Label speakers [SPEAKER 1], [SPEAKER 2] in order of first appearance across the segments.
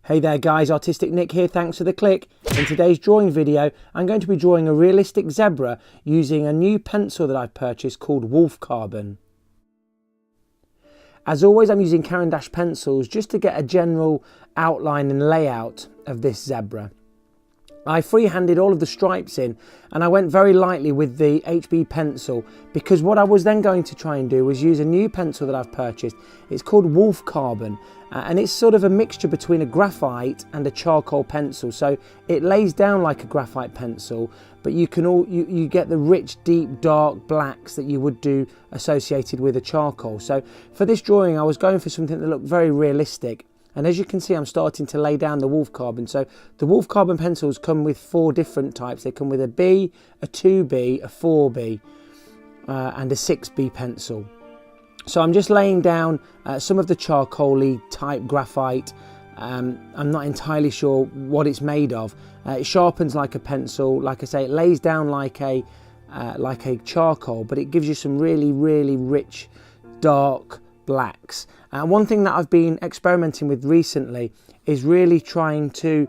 [SPEAKER 1] Hey there guys, Artistic Nick here, thanks for the click. In today's drawing video, I'm going to be drawing a realistic zebra using a new pencil that I've purchased called WOLFF Carbon. As always, I'm using Caran D'ache pencils just to get a general outline and layout of this zebra. I freehanded all of the stripes in and I went very lightly with the HB pencil because what I was then going to try and do was use a new pencil that I've purchased. It's called WOLFF Carbon and it's sort of a mixture between a graphite and a charcoal pencil. So it lays down like a graphite pencil, but you get the rich, deep, dark blacks that you would do associated with a charcoal. So for this drawing I was going for something that looked very realistic. And as you can see, I'm starting to lay down the WOLFF Carbon. So the WOLFF Carbon pencils come with 4 different types. They come with a B, a 2B, a 4B, and a 6B pencil. So I'm just laying down some of the charcoal-y type graphite. I'm not entirely sure what it's made of. It sharpens like a pencil. Like I say, it lays down like a charcoal, but it gives you some really, really rich, dark blacks. One thing that I've been experimenting with recently is really trying to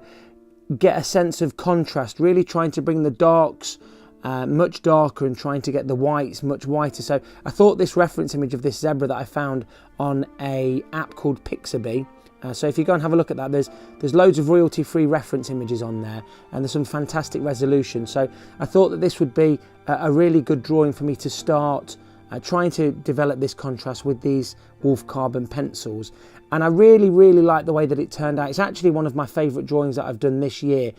[SPEAKER 1] get a sense of contrast, really trying to bring the darks much darker and trying to get the whites much whiter. So I thought this reference image of this zebra that I found on an app called Pixabay. So if you go and have a look at that, there's loads of royalty-free reference images on there and there's some fantastic resolution. So I thought that this would be a really good drawing for me to start trying to develop this contrast with these WOLFF Carbon pencils. And I really, really like the way that it turned out. It's actually one of my favourite drawings that I've done this year.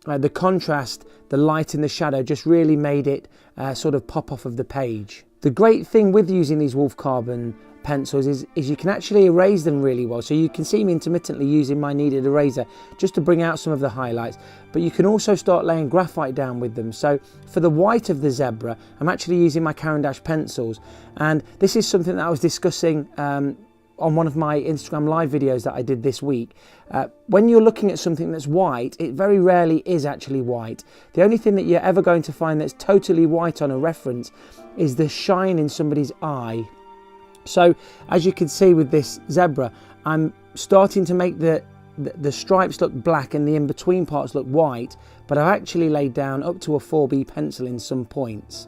[SPEAKER 1] The contrast, the light and the shadow just really made it sort of pop off of the page. The great thing with using these WOLFF Carbon pencils is you can actually erase them really well. So you can see me intermittently using my kneaded eraser just to bring out some of the highlights, but you can also start laying graphite down with them. So for the white of the zebra, I'm actually using my Caran D'ache pencils, and this is something that I was discussing on one of my Instagram live videos that I did this week. When you're looking at something that's white, it very rarely is actually white. The only thing that you're ever going to find that's totally white on a reference is the shine in somebody's eye. So as you can see with this zebra, I'm starting to make the stripes look black and the in-between parts look white, but I've actually laid down up to a 4B pencil in some points.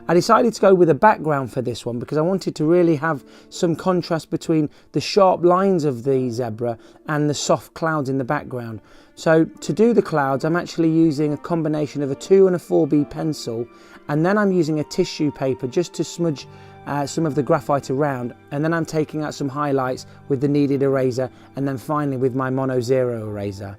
[SPEAKER 1] I decided to go with a background for this one because I wanted to really have some contrast between the sharp lines of the zebra and the soft clouds in the background. So to do the clouds, I'm actually using a combination of a 2 and a 4B pencil, and then I'm using a tissue paper just to smudge some of the graphite around, and then I'm taking out some highlights with the kneaded eraser, and then finally with my Mono Zero eraser.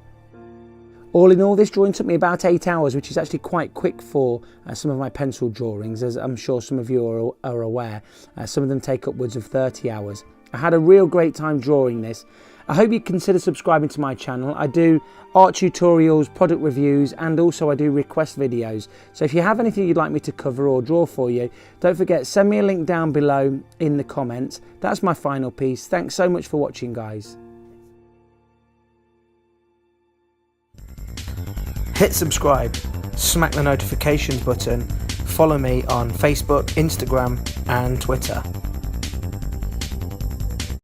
[SPEAKER 1] All in all, this drawing took me about 8 hours, which is actually quite quick for some of my pencil drawings, as I'm sure some of you are aware. Some of them take upwards of 30 hours. I had a real great time drawing this. I hope you consider subscribing to my channel. I do art tutorials, product reviews, and also I do request videos. So if you have anything you'd like me to cover or draw for you, don't forget, send me a link down below in the comments. That's my final piece. Thanks so much for watching, guys. Hit subscribe, smack the notifications button, follow me on Facebook, Instagram, and Twitter.